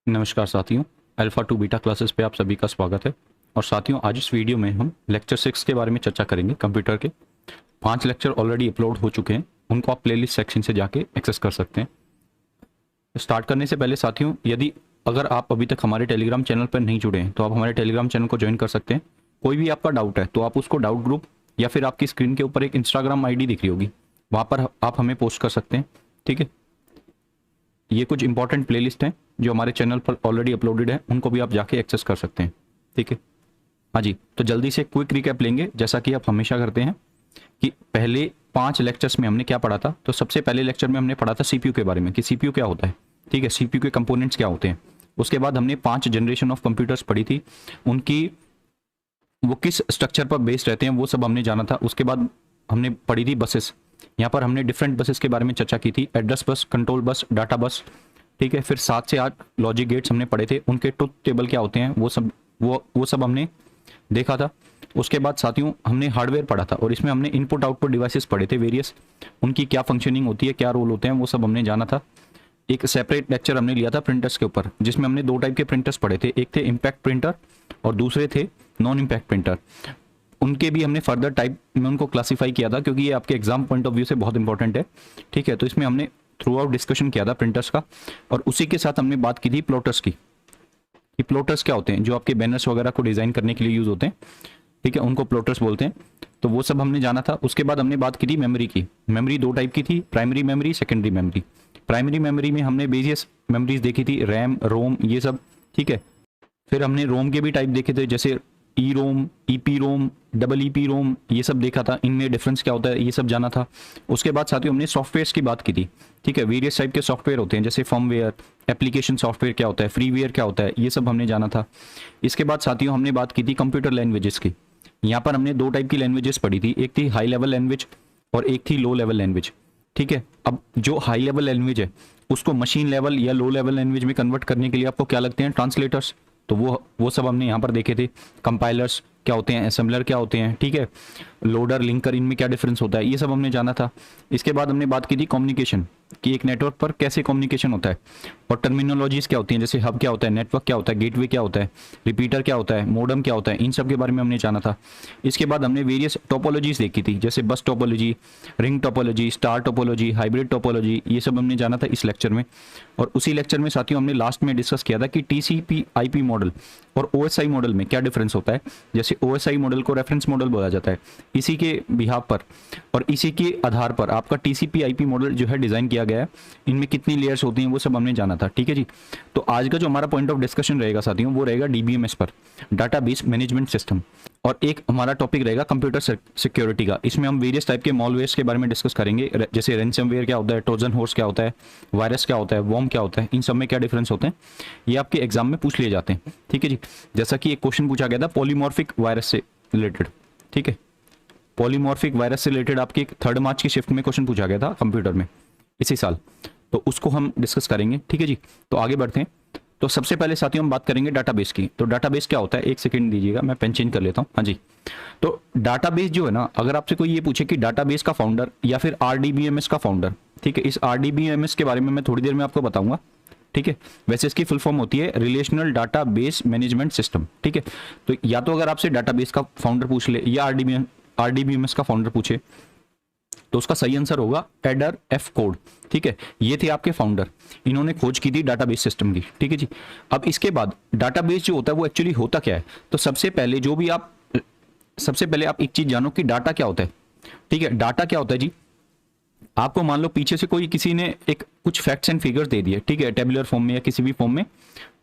नमस्कार साथियों, alpha two beta classes पे आप सभी का स्वागत है। और साथियों, आज इस वीडियो में हम लेक्चर 6 के बारे में चर्चा करेंगे। कंप्यूटर के 5 लेक्चर ऑलरेडी अपलोड हो चुके हैं, उनको आप प्लेलिस्ट सेक्शन से जाके एक्सेस कर सकते हैं। स्टार्ट करने से पहले साथियों, अगर आप अभी तक हमारे टेलीग्राम चैनल पर नहीं जुड़े हैं तो आप हमारे टेलीग्राम चैनल को ज्वाइन कर सकते हैं। कोई भी आपका डाउट है तो आप उसको डाउट ग्रुप या फिर आपकी स्क्रीन के ऊपर एक इंस्टाग्राम ID दिख रही होगी, वहाँ पर आप हमें पोस्ट कर सकते हैं। ठीक है, ये कुछ इंपॉर्टेंट प्लेलिस्ट हैं जो हमारे चैनल पर ऑलरेडी अपलोडेड है, उनको भी आप जाके एक्सेस कर सकते हैं। ठीक है, हाँ जी, तो जल्दी से क्विक रिकैप लेंगे जैसा कि आप हमेशा करते हैं कि पहले 5 लेक्चर्स में हमने क्या पढ़ा था। तो सबसे पहले लेक्चर में हमने पढ़ा था CPU के बारे में कि CPU क्या होता है। ठीक है, CPU के कंपोनेंट्स क्या होते हैं। उसके बाद हमने 5 जनरेशन ऑफ कंप्यूटर्स पढ़ी थी, उनकी वो किस स्ट्रक्चर पर बेस्ड रहते हैं वो सब हमने जाना था। उसके बाद हमने पढ़ी थी बसेस, यहाँ पर हमने डिफरेंट बसेस के बारे में चर्चा की थी, address bus, control bus, data बस। ठीक है, फिर 7 से 8 लॉजिक गेट्स हमने पढ़े थे, उनके ट्रुथ टेबल क्या होते हैं वो सब हमने देखा था। उसके बाद साथियों हमने हार्डवेयर पढ़ा था और इसमें हमने इनपुट आउटपुट डिवाइसेस पढ़े थे वेरियस, उनकी क्या फंक्शनिंग होती है, क्या रोल होते हैं, वो सब हमने जाना था। एक सेपरेट लेक्चर हमने लिया था प्रिंटर्स के ऊपर, जिसमें हमने 2 टाइप के प्रिंटर्स पढ़े थे, एक थे इम्पैक्ट प्रिंटर और दूसरे थे नॉन इम्पैक्ट प्रिंटर। उनके भी हमने फर्दर टाइप में उनको क्लासीफाई किया था क्योंकि ये आपके एग्जाम पॉइंट ऑफ व्यू से बहुत इंपॉर्टेंट है। ठीक है, तो इसमें हमने थ्रू आउट डिस्कशन किया था प्रिंटर्स का, और उसी के साथ हमने बात की थी प्लॉटर्स की कि प्लॉटर्स क्या होते हैं, जो आपके बैनर्स वगैरह को डिजाइन करने के लिए यूज होते हैं। ठीक है, उनको प्लॉटर्स बोलते हैं, तो वो सब हमने जाना था। उसके बाद हमने बात की थी मेमोरी की। मेमोरी 2 टाइप की थी, primary memory, secondary memory. Primary memory में हमने वेरियस मेमोरीज देखी थी, रैम, रोम, ये सब। ठीक है, फिर हमने रोम के भी टाइप देखे थे, जैसे ई रोम, ईपी रोम, डबल ईपी रोम, ये सब देखा था, इनमें डिफरेंस क्या होता है ये सब जाना था। उसके बाद साथियों हमने सॉफ्टवेयर्स की बात की थी। ठीक है, वेरियस टाइप के सॉफ्टवेयर होते हैं, जैसे फर्मवेयर, एप्लीकेशन सॉफ्टवेयर क्या होता है, फ्रीवेयर क्या होता है, ये सब हमने जाना था। इसके बाद साथियों हमने बात की थी कंप्यूटर लैंग्वेजेस की। यहाँ पर हमने 2 टाइप की लैंग्वेजेस पढ़ी थी, एक थी हाई लेवल लैंग्वेज और एक थी लो लेवल लैंग्वेज। ठीक है, अब जो हाई लेवल लैंग्वेज है उसको मशीन लेवल या लो लेवल लैंग्वेज में कन्वर्ट करने के लिए आपको क्या लगते हैं, ट्रांसलेटर्स। तो वो सब हमने यहाँ पर देखे थे। कंपाइलर्स क्या होते हैं, असेंबलर क्या होते हैं, ठीक है, लोडर, लिंकर, इनमें क्या डिफरेंस होता है, ये सब हमने जाना था। इसके बाद हमने बात की थी कम्युनिकेशन कि एक नेटवर्क पर कैसे कम्युनिकेशन होता है, और टर्मिनोलॉजीज क्या होती हैं, जैसे हब क्या होता है, नेटवर्क क्या होता है, गेटवे क्या होता है, रिपीटर क्या होता है, मोडम क्या होता है, इन सब के बारे में हमने जाना था। इसके बाद हमने वेरियस टोपोलॉजीज देखी थी, जैसे बस topology, ring topology, star topology, hybrid topology, ये सब हमने जाना था इस लेक्चर में। और उसी लेक्चर में साथियों हमने लास्ट में डिस्कस किया था कि TCP/IP मॉडल और OSI मॉडल में क्या डिफरेंस होता है। जैसे OSI मॉडल को रेफरेंस मॉडल बोला जाता है, इसी के बिहाफ पर और इसी के आधार पर आपका TCP/IP मॉडल जो है डिजाइन किया गया है, इनमें कितनी लेयर्स होती हैं वो सब हमने जाना था। ठीक है जी, तो आज का जो हमारा पॉइंट ऑफ डिस्कशन रहेगा साथियों वो रहेगा DBMS पर, डाटाबेस मैनेजमेंट सिस्टम, और एक हमारा टॉपिक रहेगा कंप्यूटर सिक्योरिटी का। इसमें हम वेरियस टाइप के मॉलवेयर्स के बारे में डिस्कस करेंगे, जैसे रैंसमवेयर क्या होता है, ट्रोजन हॉर्स क्या होता है, वायरस क्या होता है, वॉर्म क्या होता है, इन सब में क्या डिफरेंस होते हैं, ये आपके एग्जाम में पूछ लिए जाते हैं। ठीक है जी, जैसा कि एक क्वेश्चन पूछा गया था पॉलीमॉर्फिक वायरस से रिलेटेड। ठीक है, पॉलीमॉर्फिक वायरस से रिलेटेड आपकी 3rd मार्च की शिफ्ट में क्वेश्चन पूछा गया था कंप्यूटर में इसी साल, तो उसको हम डिस्कस करेंगे। ठीक है जी, तो आगे बढ़ते हैं। तो सबसे पहले साथियों हम बात करेंगे डाटाबेस की। तो डाटाबेस क्या होता है, एक सेकंड दीजिएगा, मैं पेन चेंज कर लेता हूं। हाँ जी, तो डाटाबेस जो है ना, अगर आपसे कोई ये पूछे कि डाटाबेस का फाउंडर या फिर RDBMS का फाउंडर, ठीक है, इस RDBMS के बारे में मैं थोड़ी देर में आपको बताऊंगा। ठीक है, वैसे इसकी फुल फॉर्म होती है रिलेशनल डाटाबेस मैनेजमेंट सिस्टम। ठीक है, तो या तो अगर आपसे डाटाबेस का फाउंडर पूछ ले या RDBMS का फाउंडर पूछे तो उसका सही आंसर होगा एडर एफ कोड। ठीक है, ये थे आपके फाउंडर, इन्होंने खोज की थी डाटाबेस सिस्टम की। ठीक है जी, अब इसके बाद डाटाबेस जो होता है वो एक्चुअली होता क्या है। तो सबसे पहले आप एक चीज जानो कि डाटा क्या होता है। ठीक है, डाटा क्या होता है जी, आपको मान लो पीछे से किसी ने एक कुछ फैक्ट्स एंड फिगर्स दे दिए, ठीक है, टेबुलर फॉर्म में या किसी भी फॉर्म में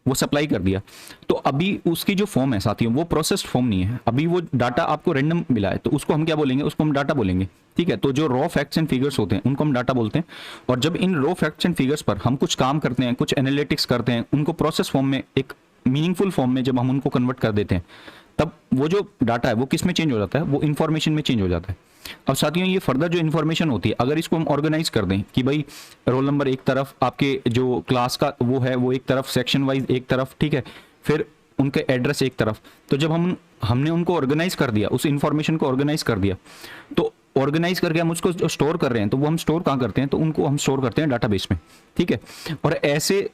वो सप्लाई कर दिया, तो अभी उसकी जो फॉर्म है साथियों वो प्रोसेस्ड फॉर्म नहीं है, अभी वो डाटा आपको रैंडम मिला है, तो उसको हम क्या बोलेंगे, उसको हम डाटा बोलेंगे। ठीक है, तो जो रॉ फैक्ट्स एंड फिगर्स होते हैं उनको हम डाटा बोलते हैं, और जब इन रॉ फैक्ट्स एंड फिगर्स पर हम कुछ काम करते हैं, कुछ एनालिटिक्स करते हैं, उनको प्रोसेस फॉर्म में, एक मीनिंगफुल फॉर्म में जब हम उनको कन्वर्ट कर देते हैं, तब वो जो डाटा है वो किस में चेंज हो जाता है, वो इंफॉर्मेशन में चेंज हो जाता है। अब साथियों ये फर्दर जो इन्फॉर्मेशन होती है, अगर इसको हम ऑर्गेनाइज कर दें कि भाई रोल नंबर एक तरफ, आपके जो क्लास का वो है वो एक तरफ, सेक्शन वाइज एक तरफ, ठीक है, फिर उनके एड्रेस एक तरफ, तो जब हमने उनको ऑर्गेनाइज कर दिया, उस इंफॉर्मेशन को ऑर्गेनाइज कर दिया, तो ऑर्गेनाइज करके हम उसको स्टोर कर रहे हैं, तो वो हम स्टोर कहाँ करते हैं, तो उनको हम स्टोर करते हैं डाटाबेस में। ठीक है, और ऐसे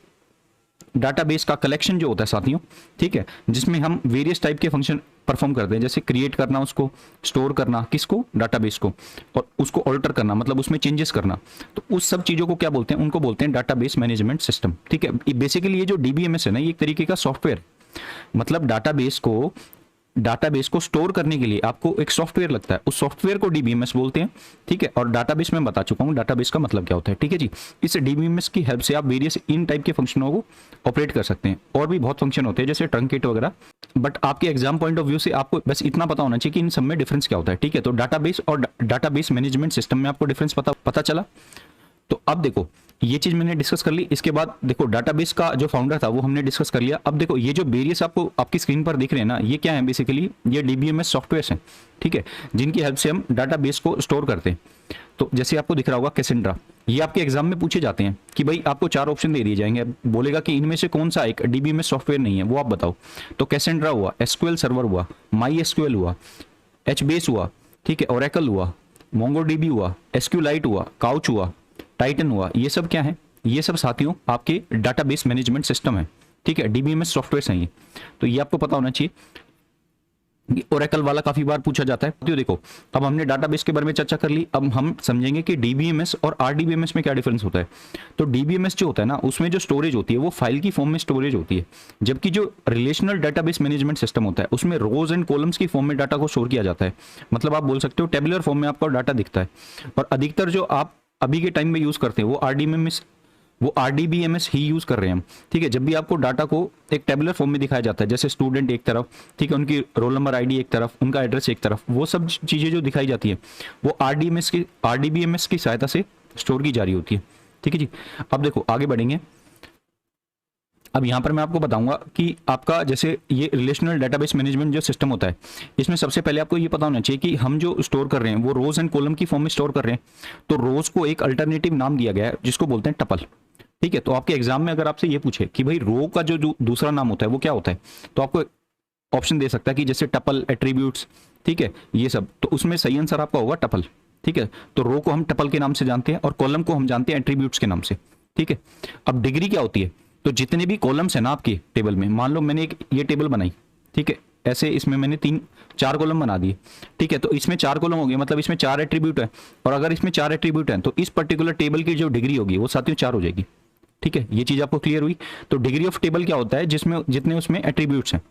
डाटाबेस का कलेक्शन जो होता है साथियों, ठीक है, जिसमें हम वेरियस टाइप के फंक्शन परफॉर्म करते हैं, जैसे क्रिएट करना, उसको स्टोर करना, किसको, डाटाबेस को, और उसको ऑल्टर करना, मतलब उसमें चेंजेस करना। तो उस सब चीज़ों को क्या बोलते हैं, उनको बोलते हैं डाटाबेस मैनेजमेंट सिस्टम, ठीक है। बेसिकली ये जो डीबीएमएस है ना, ये एक तरीके का सॉफ्टवेयर, मतलब डाटाबेस को स्टोर करने के लिए आपको एक सॉफ्टवेयर लगता है, उस सॉफ्टवेयर को डीबीएमएस बोलते हैं, ठीक है। और डाटाबेस में बता चुका हूं डाटाबेस का मतलब क्या होता है, ठीक है जी। इस डीबीएमएस की हेल्प से आप वेरियस इन टाइप के फंक्शनों को ऑपरेट कर सकते हैं, और भी बहुत फंक्शन होते हैं जैसे ट्रंकेट वगैरह, बट आपके एग्जाम पॉइंट ऑफ व्यू से आपको बस इतना पता होना चाहिए कि इन सब में डिफरेंस क्या होता है, ठीक है। तो डाटाबेस और डाटाबेस मैनेजमेंट सिस्टम में आपको डिफरेंस पता चला। तो अब देखो, ये चीज मैंने डिस्कस कर ली। इसके बाद देखो, डाटाबेस का जो फाउंडर था वो हमने डिस्कस कर लिया। अब देखो, ये जो वेरियस आपको आपकी स्क्रीन पर दिख रहे हैं ना, ये क्या है, बेसिकली ये डीबीएमएस सॉफ्टवेयर हैं, ठीक है, जिनकी हेल्प से हम डाटाबेस को स्टोर करते हैं। तो जैसे आपको दिख रहा होगा कैसेंड्रा, ये आपके एग्जाम में पूछे जाते हैं कि भाई आपको 4 ऑप्शन दे दिए जाएंगे, बोलेगा कि इनमें से कौन सा एक डीबीएमएस सॉफ्टवेयर नहीं है, वो आप बताओ। तो कैसेंड्रा हुआ, एसक्यूएल सर्वर हुआ, माई एसक्यूएल हुआ, एचबेस हुआ, ठीक है, ओरेकल हुआ, मोंगोडीबी हुआ, एसक्यूलाइट हुआ, काउच हुआ, टाइटन हुआ। ये सब क्या है, ये सब साथियों आपके डाटाबेस मैनेजमेंट सिस्टम है, ठीक है, डीबीएमएस सॉफ्टवेयर हैं ये। तो ये आपको पता होना चाहिए। ओरेकल वाला काफी बार पूछा जाता है। तो देखो, अब हमने डाटाबेस के बारे में चर्चा कर ली, अब हम समझेंगे कि डीबीएमएस और आरडीबीएमएस में क्या डिफरेंस होता है। तो डीबीएमएस जो होता है ना, उसमें जो स्टोरेज होती है वो फाइल की फॉर्म में स्टोरेज होती है, जबकि जो रिलेशनल डाटाबेस मैनेजमेंट सिस्टम होता है उसमें रोज एंड कॉलम्स की फॉर्म में डाटा को स्टोर किया जाता है। मतलब आप बोल सकते हो टेबुलर फॉर्म में आपका डाटा दिखता है। और अधिकतर जो आप अभी के टाइम में यूज करते हैं वो आरडीबीएमएस ही यूज कर रहे हैं हम, ठीक है। जब भी आपको डाटा को एक टेबुलर फॉर्म में दिखाया जाता है, जैसे स्टूडेंट एक तरफ, ठीक है, उनकी रोल नंबर आईडी एक तरफ, उनका एड्रेस एक तरफ, वो सब चीजें जो दिखाई जाती है वो आरडीबीएमएस की सहायता से स्टोर की जा रही होती है, ठीक है जी। अब देखो आगे बढ़ेंगे। अब यहाँ पर मैं आपको बताऊंगा कि आपका जैसे ये रिलेशनल डेटाबेस मैनेजमेंट जो सिस्टम होता है, इसमें सबसे पहले आपको ये पता होना चाहिए कि हम जो स्टोर कर रहे हैं वो रोज एंड कॉलम की फॉर्म में स्टोर कर रहे हैं। तो रोज को एक अल्टरनेटिव नाम दिया गया है जिसको बोलते हैं टपल, ठीक है। तो आपके एग्जाम में अगर आपसे ये पूछे कि भाई रो का जो दूसरा नाम होता है वो क्या होता है, तो आपको ऑप्शन दे सकता है कि जैसे टपल, एट्रीब्यूट्स, ठीक है, ये सब। तो उसमें सही आंसर आपका होगा टपल, ठीक है। तो रो को हम टपल के नाम से जानते हैं और कॉलम को हम जानते हैं एट्रीब्यूट्स के नाम से, ठीक है। अब डिग्री क्या होती है, तो जितने भी कॉलम्स है ना आपके टेबल में, मान लो मैंने एक ये टेबल बनाई, ठीक है, ऐसे इसमें मैंने 4 कॉलम बना दिए, ठीक है। तो इसमें 4 कॉलम हो गए, मतलब इसमें 4 एट्रीब्यूट है, और अगर इसमें 4 एट्रीब्यूट हैं तो इस पर्टिकुलर टेबल की जो डिग्री होगी वो साथियों 4 हो जाएगी, ठीक है। ये चीज आपको क्लियर हुई। तो डिग्री ऑफ टेबल क्या होता है, जिसमें जितने उसमें एट्रीब्यूट्स हैं,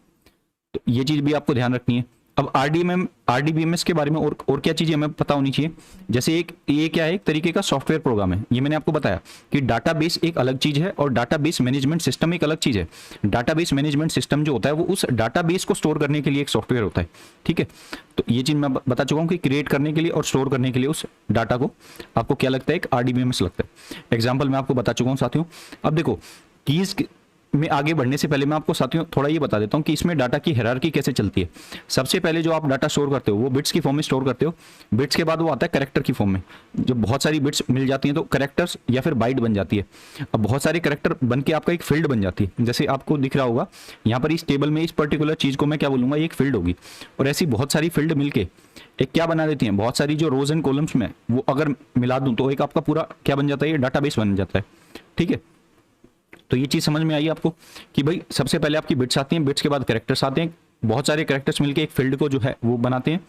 तो ये चीज भी आपको ध्यान रखनी है। अब आरडीबीएमएस के बारे में और क्या चीजें हमें पता होनी चाहिए। जैसे ये क्या है, एक तरीके का सॉफ्टवेयर प्रोग्राम है। ये मैंने आपको बताया कि डाटाबेस एक अलग चीज है और डाटाबेस मैनेजमेंट सिस्टम एक अलग चीज है। डाटाबेस मैनेजमेंट सिस्टम जो होता है वो उस डाटाबेस को स्टोर करने के लिए एक सॉफ्टवेयर होता है, ठीक है। तो ये चीज मैं बता चुका हूँ कि क्रिएट करने के लिए और स्टोर करने के लिए उस डाटा को आपको क्या लगता है, एक आरडीबीएमएस लगता है। एग्जाम्पल मैं आपको बता चुका हूँ साथियों। अब देखो, कीज में आगे बढ़ने से पहले मैं आपको साथियों थोड़ा ये बता देता हूं कि इसमें डाटा की हायरार्की कैसे चलती है। सबसे पहले जो आप डाटा स्टोर करते हो वो बिट्स की फॉर्म में स्टोर करते हो। बिट्स के बाद वो आता है कैरेक्टर की फॉर्म में। जब बहुत सारी बिट्स मिल जाती हैं तो कैरेक्टर्स या फिर बाइट बन जाती है। अब बहुत सारे कैरेक्टर बन के आपका एक फील्ड बन जाती है। जैसे आपको दिख रहा होगा यहाँ पर इस टेबल में इस पर्टिकुलर चीज को मैं क्या बोलूंगा, एक फील्ड होगी। और ऐसी बहुत सारी फील्ड मिलके एक क्या बना देती हैं, बहुत सारी जो रोज एंड कॉलम्स में वो अगर मिला दूं तो एक आपका पूरा क्या बन जाता है, डाटाबेस बन जाता है, ठीक है। तो ये चीज समझ में आई आपको कि भाई सबसे पहले आपकी बिट्स आती हैं, बिट्स के बाद कैरेक्टर्स आते हैं, बहुत सारे कैरेक्टर्स मिलके एक फील्ड को जो है वो बनाते हैं।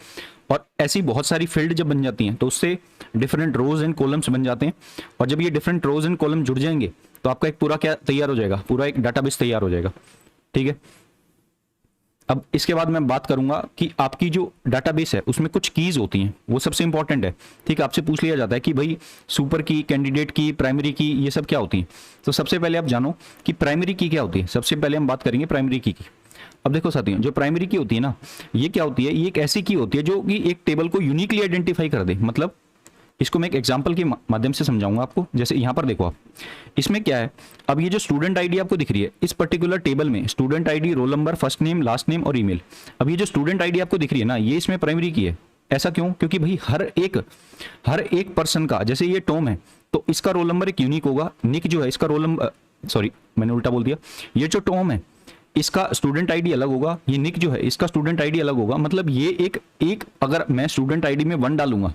और ऐसी बहुत सारी फील्ड जब बन जाती हैं तो उससे डिफरेंट रोज एंड कॉलम्स बन जाते हैं। और जब ये डिफरेंट रोज एंड कॉलम जुड़ जाएंगे तो आपका एक पूरा क्या तैयार हो जाएगा, पूरा एक डाटाबेस तैयार हो जाएगा, ठीक है। अब इसके बाद मैं बात करूंगा कि आपकी जो डाटाबेस है उसमें कुछ कीज होती हैं, वो सबसे इंपॉर्टेंट है, ठीक है। आपसे पूछ लिया जाता है कि भाई सुपर की, कैंडिडेट की, प्राइमरी की, ये सब क्या होती हैं। तो सबसे पहले आप जानो कि प्राइमरी की क्या होती है। सबसे पहले हम बात करेंगे प्राइमरी की। अब देखो साथियों, जो प्राइमरी की होती है ना, ये क्या होती है, ये एक ऐसी की होती है जो कि एक टेबल को यूनिकली आइडेंटिफाई कर दे। मतलब इसको मैं एक एग्जांपल के माध्यम से समझाऊंगा आपको। जैसे यहाँ पर देखो आप, इसमें क्या है, अब ये जो स्टूडेंट आईडी आपको दिख रही है, इस पर्टिकुलर टेबल में student ID, roll number, first name, last name और ईमेल। अब ये जो स्टूडेंट आईडी आपको दिख रही है ना, ये इसमें प्राइमरी की है। ऐसा क्यों? क्योंकि भाई हर एक पर्सन का, जैसे ये टॉम है तो इसका रोल नंबर एक यूनिक होगा। निक जो है इसका रोल नंबर, सॉरी मैंने उल्टा बोल दिया, ये जो टॉम है इसका स्टूडेंट आईडी अलग होगा, ये निक जो है इसका स्टूडेंट आईडी अलग होगा। मतलब ये एक अगर मैं स्टूडेंट आईडी में 1 डालूंगा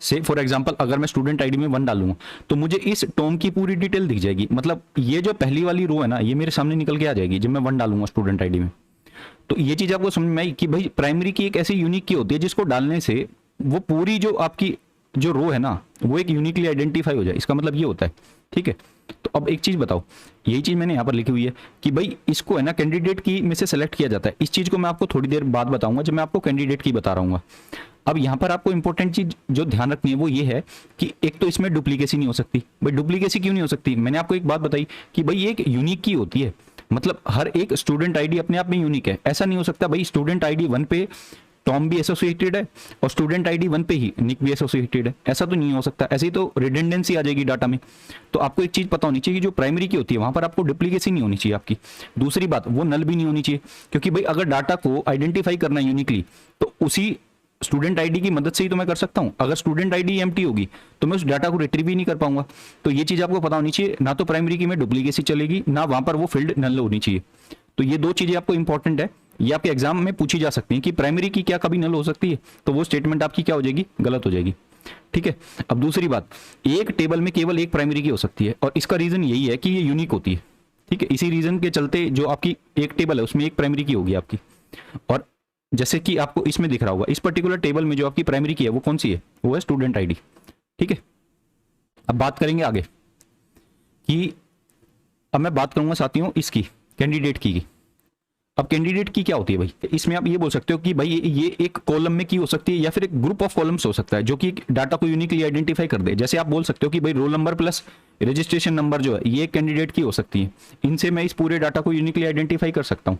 से फॉर एग्जांपल अगर मैं स्टूडेंट आईडी में 1 डालूंगा तो मुझे इस टॉम की पूरी डिटेल दिख जाएगी। मतलब ये जो पहली वाली रो है ना, ये मेरे सामने निकल के आ जाएगी जब मैं 1 डालूंगा स्टूडेंट आईडी में। तो ये चीज आपको समझ में आई कि भाई प्राइमरी की एक ऐसी यूनिक की होती है जिसको डालने से वो पूरी जो आपकी जो रो है ना वो एक यूनिकली आइडेंटिफाई हो जाए, इसका मतलब ये होता है। ठीक है, तो अब एक चीज बताओ, यही चीज मैंने यहाँ पर लिखी हुई है कि भाई इसको है ना कैंडिडेट की में से सेलेक्ट किया जाता है। इस चीज को मैं आपको थोड़ी देर बाद बताऊंगा जब मैं आपको कैंडिडेट की बता रहा हूँ। अब यहाँ पर आपको इंपॉर्टेंट चीज जो ध्यान रखनी है वो ये है कि एक तो इसमें डुप्लीकेसी नहीं हो सकती। भाई डुप्लीकेसी क्यों नहीं हो सकती? मैंने आपको एक बात बताई कि भाई ये एक यूनिक की होती है, मतलब हर एक स्टूडेंट आईडी अपने आप में यूनिक है। ऐसा नहीं हो सकता भाई स्टूडेंट आईडी 1 पे टॉम भी एसोसिएटेड है और स्टूडेंट आईडी 1 पे ही निक भी एसोसिएटेड है, ऐसा तो नहीं हो सकता। ऐसे ही तो रिडंडेंसी आ जाएगी डाटा में। तो आपको एक चीज पता होनी चाहिए कि जो प्राइमरी की होती है वहां पर आपको डुप्लीकेसी नहीं होनी चाहिए आपकी। दूसरी बात, वो नल भी नहीं होनी चाहिए, क्योंकि भाई अगर डाटा को आइडेंटिफाई करना है यूनिकली तो उसी स्टूडेंट आईडी की मदद से ही तो मैं कर सकता हूं। अगर स्टूडेंट आईडी एम्प्टी होगी तो मैं उस डाटा को रिट्रीव ही नहीं कर पाऊंगा। तो ये चीज आपको पता होनी चाहिए, ना तो प्राइमरी की में डुप्लीकेसी चलेगी, ना वहां पर वो फील्ड नल होनी चाहिए। तो ये दो चीजें आपको इंपॉर्टेंट है, ये आपके एग्जाम में पूछी जा सकती है कि प्राइमरी की क्या कभी नल हो सकती है, तो वो स्टेटमेंट आपकी क्या हो जाएगी, गलत हो जाएगी। ठीक है, अब दूसरी बात, एक टेबल में केवल एक प्राइमरी की हो सकती है और इसका रीजन यही है कि ये यूनिक होती है। ठीक है, इसी रीजन के चलते जो आपकी एक टेबल है उसमें एक प्राइमरी की होगी आपकी। और जैसे कि आपको इसमें दिख रहा होगा, इस पर्टिकुलर टेबल में जो आपकी प्राइमरी की है वो कौन सी है, वो है स्टूडेंट आईडी। ठीक है, अब बात करेंगे आगे कि अब मैं बात करूंगा साथियों इसकी कैंडिडेट की। अब कैंडिडेट की क्या होती है भाई, इसमें आप ये बोल सकते हो कि भाई ये एक कॉलम में की हो सकती है या फिर एक ग्रुप ऑफ कॉलम्स हो सकता है जो कि डाटा को यूनिकली आइडेंटिफाई कर दे। जैसे आप बोल सकते हो कि भाई roll number plus registration number जो है ये कैंडिडेट की हो सकती है, इनसे मैं इस पूरे डाटा को यूनिकली आइडेंटिफाई कर सकता हूं।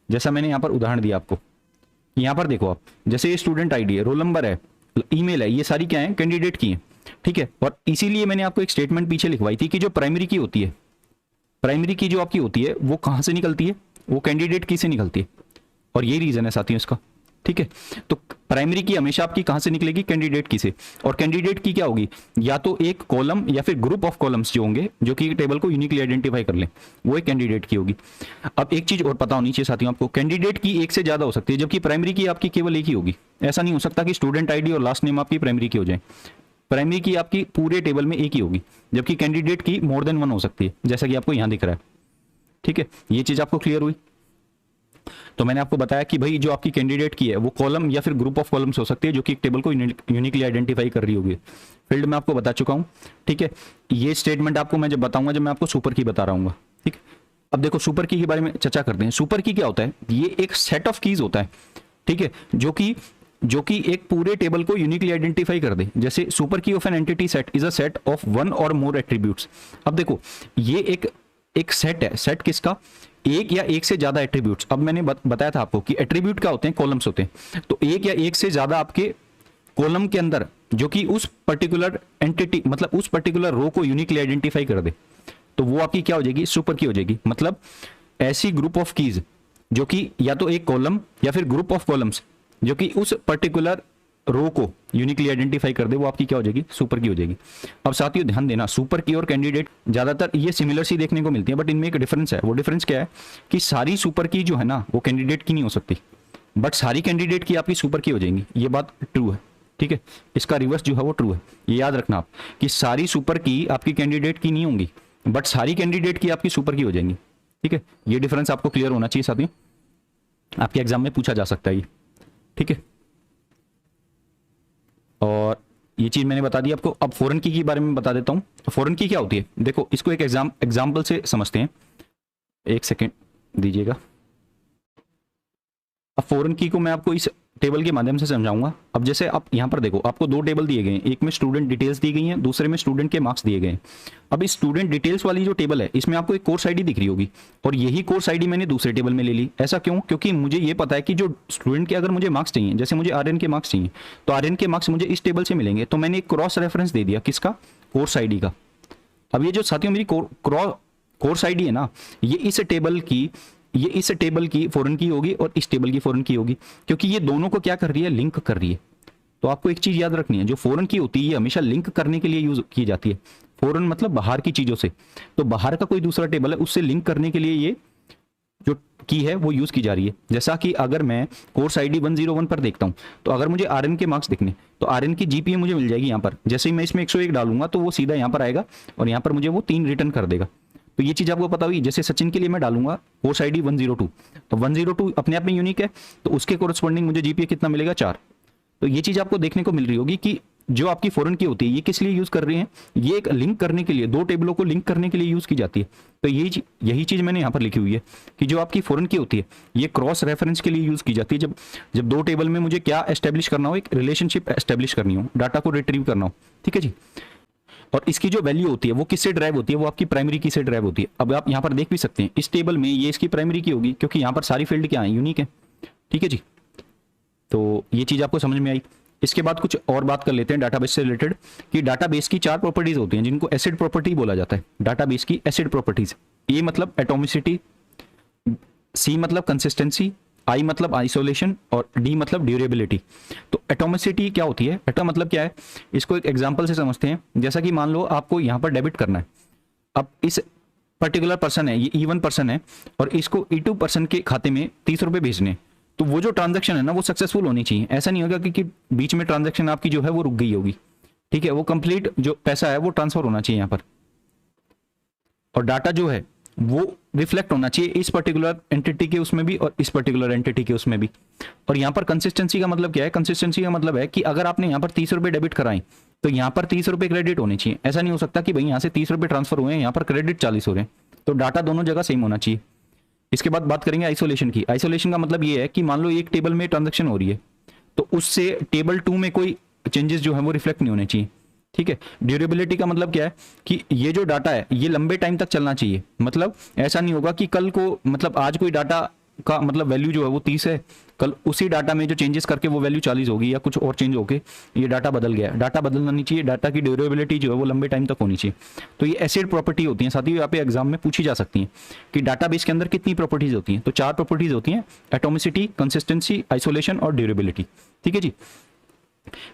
जैसा मैंने यहाँ पर उदाहरण दिया आपको, यहाँ पर देखो आप, जैसे ये स्टूडेंट आईडी है, रोल नंबर है, ईमेल है, ये सारी क्या है, कैंडिडेट की है। ठीक है, और इसीलिए मैंने आपको एक स्टेटमेंट पीछे लिखवाई थी कि जो प्राइमरी की होती है, प्राइमरी की जो आपकी होती है वो कहां से निकलती है, वो कैंडिडेट की से निकलती है। और यही रीजन है साथियों इसका। ठीक है, तो प्राइमरी की हमेशा आपकी कहां से निकलेगी, कैंडिडेट की से। और कैंडिडेट की क्या होगी, या तो एक कॉलम या फिर ग्रुप ऑफ कॉलम्स जो होंगे जो कि टेबल को यूनिकली आइडेंटिफाई कर ले, वो एक कैंडिडेट की होगी। अब एक चीज और पता होनी चाहिए साथियों आपको, कैंडिडेट की एक से ज्यादा हो सकती है जबकि प्राइमरी की आपकी केवल एक ही होगी। ऐसा नहीं हो सकता कि स्टूडेंट आईडी और लास्ट नेम आपकी प्राइमरी की हो जाए। प्राइमरी की आपकी पूरे टेबल में एक ही होगी, जबकि कैंडिडेट की मोर देन 1 हो सकती है, जैसा कि आपको यहां दिख रहा है। ठीक है, ये चीज आपको क्लियर हुई। तो मैंने आपको बताया कि भाई जो आपकी कैंडिडेट की है वो कॉलम या फिर ग्रुप ऑफ कॉलम्स हो सकती है जो कि एक टेबल को यूनिकली आइडेंटिफाई कर रही होगी। फील्ड में आपको बता चुका हूं। ठीक है, ये स्टेटमेंट आपको मैं जब बताऊंगा जब मैं आपको सुपर की बता रहा हूँ। ठीक, अब देखो सुपर की के बारे में चर्चा करते हैं। सुपर की क्या होता है, ये एक सेट ऑफ कीज होता है। ठीक है, जो कि एक पूरे टेबल को यूनिकली आइडेंटिफाई कर दे। जैसे सुपर की of an entity set is a set of 1 और मोर एट्रीब्यूट्स। अब देखो ये एक सेट है, सेट किसका, एक या एक से ज्यादा एट्रीब्यूट्स। अब मैंने बताया था आपको कि एट्रीब्यूट क्या होते हैं, कॉलम्स होते हैं। तो एक या एक से ज्यादा आपके कॉलम के अंदर जो कि उस पर्टिकुलर एंटिटी मतलब उस पर्टिकुलर रो को यूनिकली आइडेंटिफाई कर दे, तो वो आपकी क्या हो जाएगी, सुपर की हो जाएगी। मतलब ऐसी ग्रुप ऑफ कीज जो कि या तो एक कॉलम या फिर ग्रुप ऑफ कॉलम्स जो कि उस पर्टिकुलर रो को यूनिकली आइडेंटिफाई कर दे, वो आपकी क्या हो जाएगी, सुपर की हो जाएगी। अब साथियों ध्यान देना, सुपर की और कैंडिडेट ज्यादातर ये सिमिलर सी देखने को मिलती है, बट इनमें एक डिफरेंस है। वो डिफरेंस क्या है कि सारी सुपर की जो है ना वो कैंडिडेट की नहीं हो सकती, बट सारी कैंडिडेट की आपकी सुपर की हो जाएंगी। ये बात ट्रू है। ठीक है, इसका रिवर्स जो है वो ट्रू है, ये याद रखना आप कि सारी सुपर की आपकी कैंडिडेट की नहीं होंगी, बट सारी कैंडिडेट की आपकी सुपर की हो जाएंगी। ठीक है, ये डिफरेंस आपको क्लियर होना चाहिए साथियों, आपके एग्जाम में पूछा जा सकता है ये। ठीक है, और ये चीज मैंने बता दी आपको। अब फॉरेन की बारे में बता देता हूं। फॉरेन की क्या होती है, देखो इसको एक एग्जाम्पल से समझते हैं। एक सेकेंड दीजिएगा। अब फॉरेन की को मैं आपको इस टेबल के माध्यम से समझाऊंगा। अब जैसे आप यहां पर देखो, आपको 2 टेबल दिए गए हैं, एक में स्टूडेंट डिटेल्स दी गई हैं, दूसरे में स्टूडेंट के मार्क्स दिए गए हैं। अब इस स्टूडेंट डिटेल्स वाली जो टेबल है इसमें आपको एक कोर्स आईडी दिख रही होगी, और यही कोर्स आईडी मैंने दूसरे टेबल में ले ली। ऐसा क्यों, क्योंकि मुझे ये पता है कि जो स्टूडेंट के अगर मुझे मार्क्स चाहिए, जैसे मुझे आर्यन के मार्क्स चाहिए, तो आर्यन के मार्क्स मुझे इस टेबल से मिलेंगे, तो मैंने एक क्रॉस रेफरेंस दे दिया, किसका, कोर्स आईडी का। अब ये जो साथियों मेरी कोर्स आईडी है ना, ये इस टेबल की फॉरेन की होगी और इस टेबल की फॉरेन की होगी, क्योंकि ये दोनों को क्या कर रही है, लिंक कर रही है। तो आपको एक चीज याद रखनी है, जो फॉरेन की होती है ये हमेशा लिंक करने के लिए यूज की जाती है। फॉरेन मतलब बाहर की चीजों से, तो बाहर का कोई दूसरा टेबल है उससे लिंक करने के लिए ये जो की है वो यूज़ की जा रही है। जैसा कि अगर मैं कोर्स आईडी 101 पर देखता हूँ, तो अगर मुझे आरएन के मार्क्स दिखने, तो आरएन की जीपीए मुझे मिल जाएगी यहाँ पर। जैसे ही मैं इसमें 101 डालूंगा तो वो सीधा यहाँ पर आएगा और यहाँ पर मुझे वो 3 रिटर्न कर देगा। तो ये चीज़ आपको पता हुई। जैसे सचिन के लिए मैं डालूंगा कोर्स आईडी 102, तो 102 अपने आप में यूनिक है, तो उसके कोरस्पॉन्डिंग मुझे जीपीए कितना मिलेगा, 4। तो ये चीज़ आपको देखने को मिल रही होगी कि जो आपकी फॉरेन की होती है ये किस लिए यूज कर रही हैं, ये एक लिंक करने के लिए, दो टेबलों को लिंक करने के लिए यूज की जाती है। तो यही चीज मैंने यहाँ पर लिखी हुई है कि जो आपकी फॉरेन की होती है ये क्रॉस रेफरेंस के लिए यूज की जाती है। जब दो टेबल में मुझे क्या एस्टेब्लिश करना हो, एक रिलेशनशिप एस्टेब्लिश करनी हो, डाटा को रिट्रीव करना हो, ठीक है जी। और इसकी जो वैल्यू होती है वो किससे ड्राइव होती है, वो आपकी प्राइमरी की से ड्राइव होती है। अब आप यहाँ पर देख भी सकते हैं इस टेबल में ये इसकी प्राइमरी की होगी, क्योंकि यहाँ पर सारी फील्ड क्या है, यूनिक है, ठीक है जी। तो ये चीज आपको समझ में आई। इसके बाद कुछ और बात कर लेते हैं डाटाबेस से रिलेटेड, कि डाटाबेस की 4 प्रॉपर्टीज होती हैं जिनको एसिड प्रॉपर्टी बोला जाता है। डाटाबेस की एसिड प्रॉपर्टीज, ए मतलब एटॉमिसिटी, सी मतलब कंसिस्टेंसी, आई मतलब आइसोलेशन और डी मतलब ड्यूरेबिलिटी। तो एटॉमिसिटी क्या होती है, एटॉम मतलब क्या है, इसको एक एग्जांपल से समझते हैं। जैसा कि मान लो आपको यहाँ पर डेबिट करना है, अब इस पर्टिकुलर पर्सन है, ये E1 पर्सन है और इसको E2 पर्सन के खाते में 30 रुपए भेजने हैं, तो वो जो ट्रांजैक्शन है ना वो सक्सेसफुल होनी चाहिए। ऐसा नहीं होगा कि बीच में ट्रांजैक्शन आपकी जो है वो रुक गई होगी, ठीक है। वो कंप्लीट जो पैसा है वो ट्रांसफर होना चाहिए यहाँ पर, और डाटा जो है वो रिफ्लेक्ट होना चाहिए इस पर्टिकुलर एंटिटी के उसमें भी और इस पर्टिकुलर एंटिटी के उसमें भी। और यहाँ पर कंसिस्टेंसी का मतलब क्या है, कंसिस्टेंसी का मतलब है कि अगर आपने यहाँ पर 30 रुपए डेबिट कराए तो यहाँ पर 30 रुपए क्रेडिट होने चाहिए। ऐसा नहीं हो सकता कि भाई यहाँ से 30 रुपए ट्रांसफर हुए हैं, यहाँ पर क्रेडिट 40 हो रहे हैं। तो डाटा दोनों जगह सेम होना चाहिए। इसके बाद बात करेंगे आइसोलेशन की। आइसोलेशन का मतलब ये है कि मान लो एक टेबल में ट्रांजैक्शन हो रही है तो उससे टेबल 2 में कोई चेंजेस जो है वो रिफ्लेक्ट नहीं होने चाहिए, ठीक है। ड्यूरेबिलिटी का मतलब क्या है कि ये जो डाटा है ये लंबे टाइम तक चलना चाहिए। मतलब ऐसा नहीं होगा कि कल को, मतलब आज कोई डाटा का मतलब वैल्यू जो है वो 30 है, कल उसी डाटा में जो चेंजेस करके वो वैल्यू 40 होगी या कुछ और चेंज होके ये डाटा बदल गया। डाटा बदलना नहीं चाहिए, डाटा की ड्यूरेबिलिटी जो है वो लंबे टाइम तक होनी चाहिए। तो ये एसिड प्रॉपर्टी होती है, साथ ही यहाँ पे एग्जाम में पूछी जा सकती है कि डाटाबेस के अंदर कितनी प्रॉपर्टीज होती हैं। तो 4 प्रॉपर्टीज होती हैं, एटोमिसिटी, कंसिस्टेंसी, आइसोलेशन और ड्यूरेबिलिटी, ठीक है जी।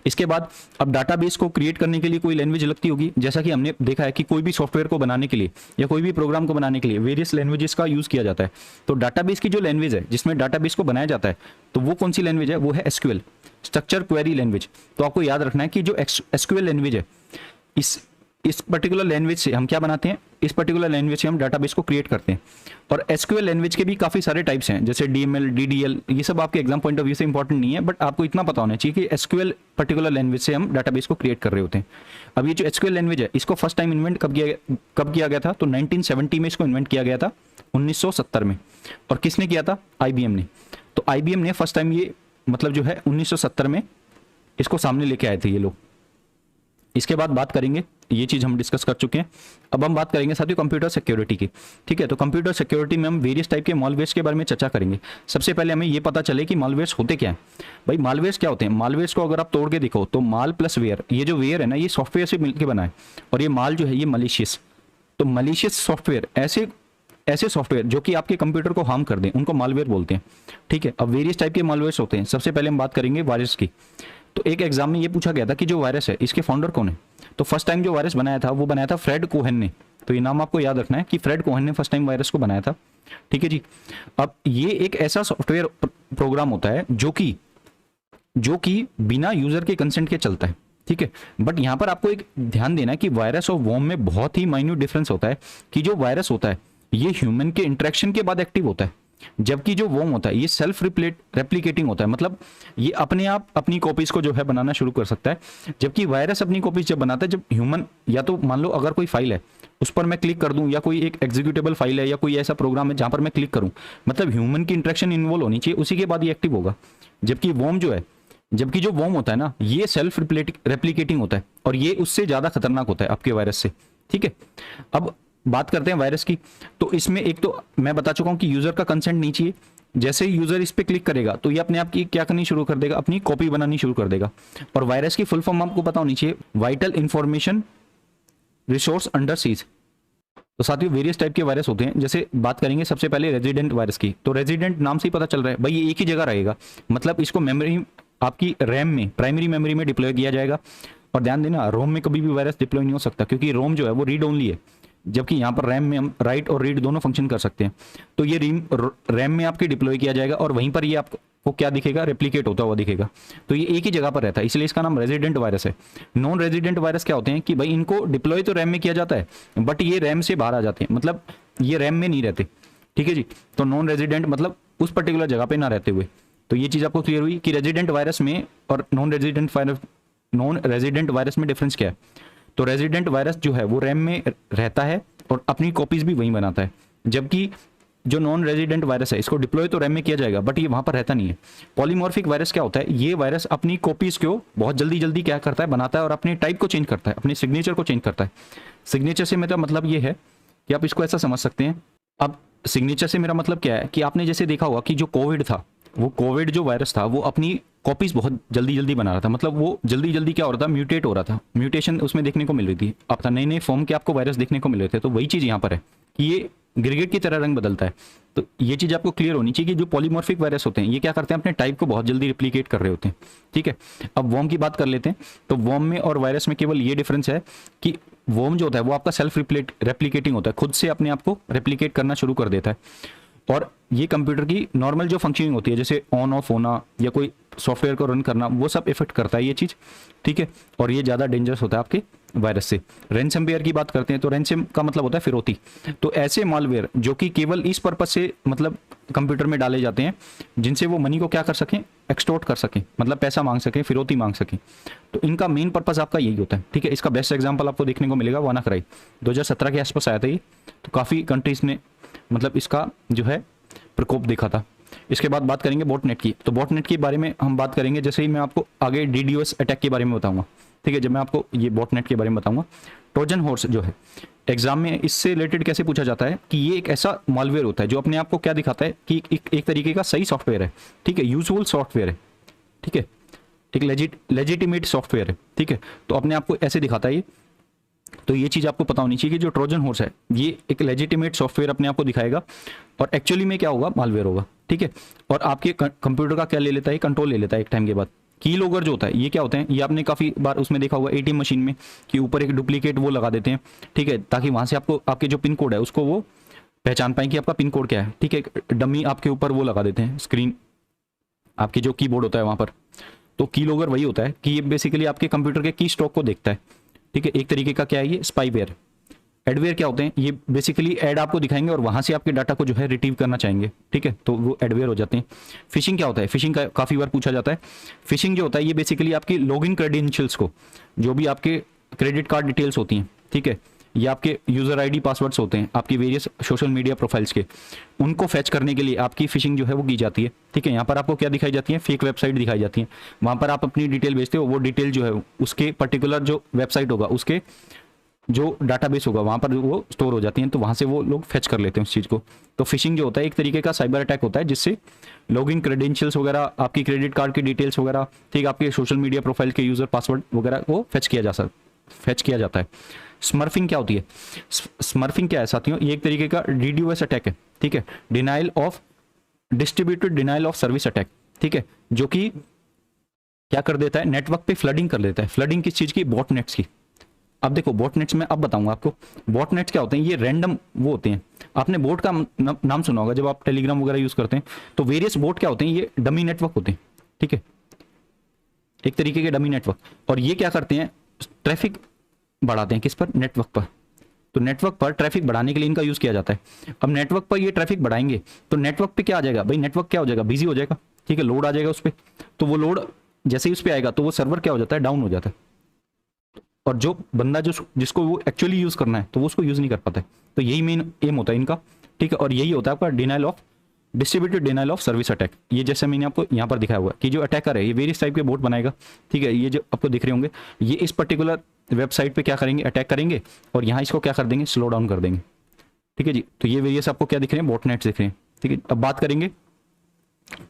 इसके बाद अब डाटाबेस को क्रिएट करने के लिए कोई लैंग्वेज लगती होगी। जैसा कि हमने देखा है कि कोई भी सॉफ्टवेयर को बनाने के लिए या कोई भी प्रोग्राम को बनाने के लिए वेरियस लैंग्वेजेस का यूज किया जाता है। तो डाटाबेस की जो लैंग्वेज है जिसमें डाटाबेस को बनाया जाता है तो वो कौन सी लैंग्वेज है, वो है एसक्यूएल, स्ट्रक्चर क्वेरी लैंग्वेज। तो आपको याद रखना है कि जो एसक्यूएल लैंग्वेज है, इस पर्टिकुलर लैंग्वेज से हम क्या बनाते हैं, इस पर्टिकुलर लैंग्वेज से हम डाटाबेस को क्रिएट करते हैं। और एसक्यूएल लैंग्वेज के भी काफी सारे टाइप्स हैं, जैसे डीएमएल, डीडीएल, ये सब आपके एग्जाम पॉइंट ऑफ व्यू से इंपॉर्टेंट नहीं है, बट आपको इतना पता होना चाहिए कि एसक्यूएल पर्टिकुलर लैंग्वेज से हम डाटाबेस को क्रिएट कर रहे होते हैं। अब ये जो एसक्यूएल लैंग्वेज है इसको फर्स्ट टाइम इन्वेंट कब किया गया था, तो 1970 में इसको इन्वेंट किया गया था, 1970 में। और किसने किया था, आईबीएम ने। तो आईबीएम ने फर्स्ट टाइम ये मतलब जो है 1970 में इसको सामने लेके आए थे ये लोग। इसके बाद बात करेंगे, ये चीज हम डिस्कस कर चुके हैं। अब हम बात करेंगे साथियों कंप्यूटर सिक्योरिटी की, ठीक है। तो कंप्यूटर सिक्योरिटी में हम वेरियस टाइप के मॉलवेयर्स के बारे में चर्चा करेंगे। सबसे पहले हमें ये पता चले कि मॉलवेयर्स होते क्या हैं। भाई मॉलवेयर्स क्या होते हैं, मॉलवेयर्स को अगर आप तोड़ के देखो तो माल प्लस वेयर, ये जो वेयर है ना ये सॉफ्टवेयर से मिलकर बना है, और ये माल जो है ये मलिशियस। तो मलिशियस सॉफ्टवेयर, ऐसे सॉफ्टवेयर जो कि आपके कंप्यूटर को हार्म कर दें उनको मालवेयर बोलते हैं, ठीक है। अब वेरियस टाइप के मालवेयर्स होते हैं। सबसे पहले हम बात करेंगे वायरस की। तो एक एग्जाम में ये पूछा गया था कि जो वायरस है इसके फाउंडर कौन है। तो फर्स्ट टाइम जो वायरस बनाया था वो बनाया था फ्रेड कोहेन ने। तो ये नाम आपको याद रखना है कि फ्रेड कोहेन ने फर्स्ट टाइम वायरस को बनाया था, ठीक है जी। अब ये एक ऐसा सॉफ्टवेयर प्रोग्राम होता है जो कि बिना यूजर के कंसेंट के चलता है, ठीक है। बट यहाँ पर आपको एक ध्यान देना है कि वायरस और वॉर्म में बहुत ही माइन्यूट डिफरेंस होता है कि जो वायरस होता है ये ह्यूमन के इंटरेक्शन के बाद एक्टिव होता है, जबकि जो वॉर्म होता है ये सेल्फ रेप्लिकेटिंग होता है। मतलब ये अपने आप अपनी कॉपीज को जो है बनाना शुरू कर सकता है, जबकि वायरस अपनी कॉपीज जब बनाता है जब ह्यूमन, या तो मान लो अगर कोई फाइल है उस पर मैं क्लिक कर दूं, या कोई एक एग्जीक्यूटेबल फाइल है या कोई ऐसा प्रोग्राम है जहां पर मैं क्लिक करूं, मतलब ह्यूमन की इंटरेक्शन इन्वॉल्व होनी चाहिए, उसी के बाद ये एक्टिव होगा। जबकि जो वॉर्म होता है ना ये सेल्फ रेप्लिकेटिंग होता है और ये उससे ज्यादा खतरनाक होता है आपके वायरस से, ठीक है। अब बात करते हैं वायरस की। तो इसमें एक तो मैं बता चुका हूं कि यूजर का कंसेंट नहीं चाहिए। जैसे ही यूजर इस पे क्लिक करेगा तो ये अपने आप की क्या करनी शुरू कर देगा, अपनी कॉपी बनानी शुरू कर देगा। और वायरस की फुल फॉर्म आपको पता होनी चाहिए, vital information resource under seize. तो साथियों वेरियस टाइप के वायरस होते हैं। जैसे बात करेंगे सबसे पहले रेजिडेंट वायरस की। तो रेजिडेंट नाम से ही पता चल रहा है भाई ये एक ही जगह रहेगा, मतलब इसको मेमोरी, आपकी रैम में, प्राइमरी मेमोरी में डिप्लॉय किया जाएगा। और ध्यान देना रोम में कभी भी वायरस डिप्लॉय नहीं हो सकता, क्योंकि रोम जो है वो रीड ओनली है, जबकि यहाँ पर रैम में हम राइट और रीड दोनों फंक्शन कर सकते हैं। तो ये रैम में आपके डिप्लॉय किया जाएगा और वहीं पर ये आपको क्या दिखेगा, रेप्लिकेट होता हुआ दिखेगा। तो ये एक ही जगह पर रहता है, इसलिए इसका नाम रेजिडेंट वायरस है। नॉन रेजिडेंट वायरस क्या होते हैं कि भाई इनको डिप्लॉय तो रैम में किया जाता है बट ये रैम से बाहर आ जाते हैं, मतलब ये रैम में नहीं रहते। ठीक है जी। तो नॉन रेजिडेंट मतलब उस पर्टिकुलर जगह पे ना रहते हुए। तो ये चीज आपको क्लियर हुई कि रेजिडेंट वायरस में और नॉन रेजिडेंट वायरस में डिफरेंस क्या है। तो रेजिडेंट वायरस जो है वो रैम में रहता है और अपनी कॉपीज भी वहीं बनाता है, जबकि जो नॉन रेजिडेंट वायरस है इसको डिप्लॉय तो रैम में किया जाएगा बट ये वहां पर रहता नहीं है। पॉलीमॉर्फिक वायरस क्या होता है, ये वायरस अपनी कॉपीज को बहुत जल्दी जल्दी क्या करता है, बनाता है और अपने टाइप को चेंज करता है, अपने सिग्नेचर को चेंज करता है। सिग्नेचर से मेरा मतलब ये है कि आप इसको ऐसा समझ सकते हैं। अब सिग्नेचर से मेरा मतलब क्या है कि आपने जैसे देखा होगा कि जो कोविड था, वो कोविड जो वायरस था वो अपनी कॉपीज बहुत जल्दी जल्दी बना रहा था, मतलब वो जल्दी जल्दी क्या हो रहा था, म्यूटेट हो रहा था, म्यूटेशन उसमें देखने को मिल रही थी, अब नए नए फॉर्म के आपको वायरस देखने को मिल रहे थे। तो वही चीज यहाँ पर है कि ये गिरगिट की तरह रंग बदलता है। तो ये चीज आपको क्लियर होनी चाहिए कि जो पॉलीमॉर्फिक वायरस होते हैं ये क्या करते हैं, अपने टाइप को बहुत जल्दी रिप्लिकेट कर रहे होते हैं। ठीक है। अब वॉर्म की बात कर लेते हैं। तो वॉर्म में और वायरस में केवल ये डिफरेंस है कि वॉर्म जो होता है वो आपका सेल्फ रेप्लिकेटिंग होता है, खुद से अपने आप को रेप्लिकेट करना शुरू कर देता है। और ये कंप्यूटर की नॉर्मल जो फंक्शनिंग होती है, जैसे ऑन ऑफ होना या कोई सॉफ्टवेयर को रन करना, वो सब इफेक्ट करता है ये चीज। ठीक है। और ये ज्यादा डेंजरस होता है आपके वायरस से। रैनसमवेयर की बात करते हैं तो रैनसम का मतलब होता है फिरौती। तो ऐसे मालवेयर जो कि केवल इस पर्पज से मतलब कंप्यूटर में डाले जाते हैं जिनसे वो मनी को क्या कर सकें, एक्सटोर्ट कर सकें, मतलब पैसा मांग सकें, फिरौती मांग सकें। तो इनका मेन पर्पज आपका यही होता है। ठीक है। इसका बेस्ट एग्जांपल आपको देखने को मिलेगा वानाक्राई, 2017 के आसपास आया था ये। तो काफी कंट्रीज ने मतलब इसका जो है प्रकोप देखा था। इसके बाद बात करेंगे बॉटनेट की। तो बॉटनेट के बारे में हम बात करेंगे जैसे ही मैं आपको आगे डीडीओएस अटैक के बारे में बताऊंगा। ठीक है। जब मैं आपको ये बॉटनेट के बारे में बताऊंगा, ट्रोजन हॉर्स जो है एग्जाम में इससे रिलेटेड कैसे पूछा जाता है कि ये एक ऐसा मालवेयर होता है जो अपने आप को क्या दिखाता है कि एक तरीके का सही सॉफ्टवेयर है। ठीक है। यूजफुल सॉफ्टवेयर है। ठीक है। एक लेजिटिमेट सॉफ्टवेयर है। ठीक है। तो अपने आप को ऐसे दिखाता है ये। तो ये चीज आपको पता होनी चाहिए कि जो ट्रोजन हॉर्स है ये एक लेजिटिमेट सॉफ्टवेयर अपने आप को दिखाएगा और एक्चुअली में क्या होगा, मालवेयर होगा। ठीक है। और आपके कंप्यूटर का क्या ले लेता है, कंट्रोल ले लेता है एक टाइम के बाद। की लॉगर जो होता है ये क्या होते हैं, ये आपने काफी बार उसमें देखा होगा एटीएम मशीन में कि ऊपर एक डुप्लीकेट वो लगा देते हैं। ठीक है। ताकि वहां से आपको आपके जो पिन कोड है उसको वो पहचान पाए कि आपका पिन कोड क्या है। ठीक है। डमी आपके ऊपर वो लगा देते हैं, स्क्रीन आपके जो कीबोर्ड होता है वहां पर। तो की लॉगर वही होता है कि ये बेसिकली आपके कंप्यूटर के की स्टॉक को देखता है। ठीक है। एक तरीके का क्या है ये, स्पाईवेयर। एडवेयर क्या होते हैं, ये बेसिकली एड आपको दिखाएंगे और वहां से आपके डाटा को जो है रिट्रीव करना चाहेंगे। ठीक है। तो वो एडवेयर हो जाते हैं। फिशिंग क्या होता है, फिशिंग का काफी बार पूछा जाता है। फिशिंग जो होता है ये बेसिकली आपकी लॉगिन क्रेडेंशियल्स को, जो भी आपके क्रेडिट कार्ड डिटेल्स होती हैं, ठीक है, या आपके यूजर आईडी पासवर्ड्स होते हैं आपकी वेरियस सोशल मीडिया प्रोफाइल्स के, उनको फैच करने के लिए आपकी फिशिंग जो है वो की जाती है। ठीक है। यहाँ पर आपको क्या दिखाई जाती है, फेक वेबसाइट दिखाई जाती है। वहां पर आप अपनी डिटेल भेजते हो, वो डिटेल जो है उसके पर्टिकुलर जो वेबसाइट होगा उसके जो डाटाबेस होगा वहां पर वो स्टोर हो जाती हैं। तो वहां से वो लोग फेच कर लेते हैं उस चीज को। तो फिशिंग जो होता है एक तरीके का साइबर अटैक होता है जिससे लॉगिन क्रेडेंशियल्स वगैरह, आपकी क्रेडिट कार्ड की डिटेल्स वगैरह, ठीक, आपके सोशल मीडिया प्रोफाइल के यूजर पासवर्ड वगैरह वो फेच किया जाता है। स्मर्फिंग क्या होती है, स्मर्फिंग क्या है साथियों, ये एक तरीके का डीडीओएस अटैक है। ठीक है। Distributed denial of service attack. ठीक है। जो कि क्या कर देता है, नेटवर्क पे फ्लडिंग कर देता है। फ्लडिंग किस चीज की, बॉटनेट्स की। अब देखो बॉटनेट्स में अब बताऊंगा आपको। बॉटनेट्स क्या होते हैं, ये रैंडम वो होते हैं। आपने बोट का नाम सुना होगा जब आप टेलीग्राम वगैरह यूज करते हैं। तो वेरियस बोट क्या होते हैं, ये डमी नेटवर्क होते हैं। ठीक है। एक तरीके के डमी नेटवर्क। और ये क्या करते हैं, ट्रैफिक बढ़ाते हैं किस पर, नेटवर्क पर। तो नेटवर्क पर ट्रैफिक बढ़ाने के लिए इनका यूज किया जाता है। अब नेटवर्क पर ये ट्रैफिक बढ़ाएंगे तो नेटवर्क पे क्या आ जाएगा भाई, नेटवर्क क्या हो जाएगा, बिजी हो जाएगा। ठीक है। लोड आ जाएगा उस पर। तो वो लोड जैसे ही उस पर आएगा तो वो सर्वर क्या हो जाता है, डाउन हो जाता है। और जो बंदा जिसको वो एक्चुअली यूज करना है तो वो उसको यूज नहीं कर पाता है। तो यही मेन एम होता है इनका। ठीक है। और यही होता है आपका distributed denial of service attack. ये जैसे मैंने आपको यहाँ पर दिखाया हुआ है कि जो अटैकर है ये वेरियस टाइप के बोट बनाएगा। ठीक है। ये जो आपको दिख रहे होंगे ये इस पर्टिकुलर वेबसाइट पे क्या करेंगे, अटैक करेंगे और यहाँ इसको क्या कर देंगे, स्लो डाउन कर देंगे। ठीक है जी। तो ये वेरियस आपको क्या दिख रहे हैं, बॉटनेट्स दिख रहे हैं। ठीक है। अब बात करेंगे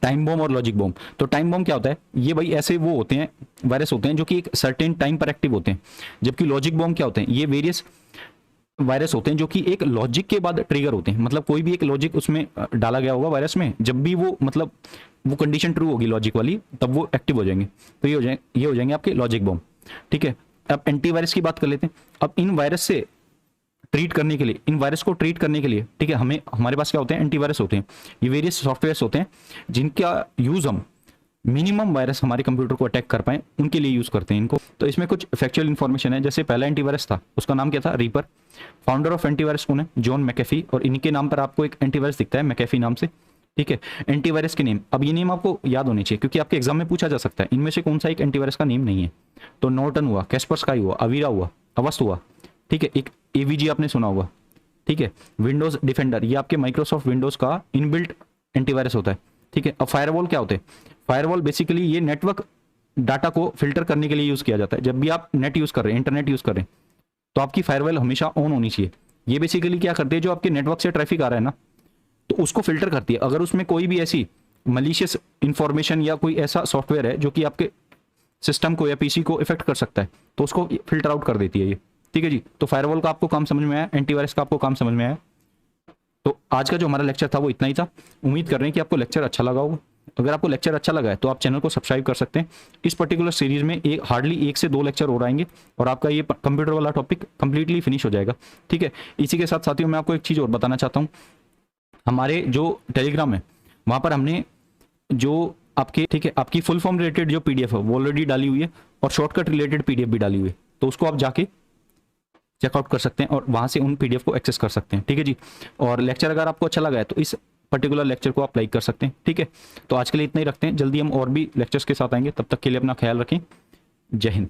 टाइम बॉम्ब और लॉजिक बॉम्ब। तो टाइम बॉम्ब क्या होता है, ये भाई ऐसे वो होते हैं, वायरस होते हैं जो कि एक सर्टेन टाइम पर एक्टिव होते हैं। जबकि लॉजिक बॉम्ब क्या होते हैं, ये वेरियस वायरस होते हैं जो कि एक लॉजिक के बाद ट्रिगर होते हैं। मतलब कोई भी एक लॉजिक उसमें डाला गया होगा वायरस में, जब भी वो मतलब वो कंडीशन ट्रू होगी लॉजिक वाली तब वो एक्टिव हो जाएंगे। तो ये हो जाएंगे आपके लॉजिक बॉम्ब। ठीक है। अब एंटीवायरस की बात कर लेते हैं। अब इन वायरस से ट्रीट करने के लिए, इन वायरस को ट्रीट करने के लिए, ठीक है, हमारे पास क्या होते हैं, एंटीवायरस होते हैं। ये वेरियस सॉफ्टवेयर्स होते हैं जिनका यूज हम मिनिमम वायरस हमारे कंप्यूटर को अटैक कर पाए उनके लिए यूज करते हैं इनको। तो इसमें कुछ फैक्चुअल इन्फॉर्मेशन है। जैसे पहला एंटीवायरस था, उसका नाम क्या था, रीपर। फाउंडर ऑफ एंटीवायरस कौन है, जॉन मैकेफी, और इनके नाम पर आपको एक एंटीवायरस दिखता है मैकेफी नाम से, ठीक है। एंटीवायरस के नेम, अब ये नेम आपको याद होने चाहिए क्योंकि आपके एग्जाम में पूछा जा सकता है इनमें से कौन सा एक एंटीवायरस का नेम नहीं है। तो नॉर्टन हुआ, कैस्परस्काई हुआ, अवीरा हुआ, अवस्ट हुआ, ठीक है, एक एवीजी आपने सुना होगा, ठीक है। विंडोज डिफेंडर, ये आपके माइक्रोसॉफ्ट विंडोज का इनबिल्ट एंटीवायरस होता है, ठीक है। अब फायरवॉल क्या होते हैं, फायरवॉल बेसिकली ये नेटवर्क डाटा को फिल्टर करने के लिए यूज किया जाता है। जब भी आप नेट यूज कर रहे हैं, इंटरनेट यूज कर रहे हैं, तो आपकी फायरवॉल हमेशा ऑन होनी चाहिए। ये बेसिकली क्या करती है, जो आपके नेटवर्क से ट्रैफिक आ रहा है ना, तो उसको फिल्टर करती है। अगर उसमें कोई भी ऐसी मलिशियस इंफॉर्मेशन या कोई ऐसा सॉफ्टवेयर है जो कि आपके सिस्टम को या पीसी को इफेक्ट कर सकता है, तो उसको फिल्टर आउट कर देती है ये, ठीक है जी। तो फायरवॉल का आपको काम समझ में आया, एंटीवायरस का आपको काम समझ में आया। तो आज का जो हमारा लेक्चर था वो इतना ही था। उम्मीद कर रहे हैं कि आपको लेक्चर अच्छा लगा होगा। अगर आपको लेक्चर अच्छा लगा है तो आप चैनल को सब्सक्राइब कर सकते हैं। इस पर्टिकुलर सीरीज में हार्डली 1 से 2 लेक्चर और आएंगे और आपका ये कंप्यूटर वाला टॉपिक कंप्लीटली फिनिश हो जाएगा, ठीक है। इसी के साथ साथियों मैं आपको एक चीज़ और बताना चाहता हूँ, हमारे जो टेलीग्राम है वहाँ पर हमने जो आपके, ठीक है, आपकी फुल फॉर्म रिलेटेड जो पीडीएफ है वो ऑलरेडी डाली हुई है और शॉर्टकट रिलेटेड पीडीएफ भी डाली हुई है, तो उसको आप जाके चेकआउट कर सकते हैं और वहाँ से उन पीडीएफ को एक्सेस कर सकते हैं, ठीक है जी। और लेक्चर अगर आपको अच्छा लगा है तो इस पर्टिकुलर लेक्चर को आप लाइक कर सकते हैं, ठीक है। तो आज के लिए इतना ही रखते हैं, जल्दी हम और भी लेक्चर्स के साथ आएंगे, तब तक के लिए अपना ख्याल रखें। जय हिंद।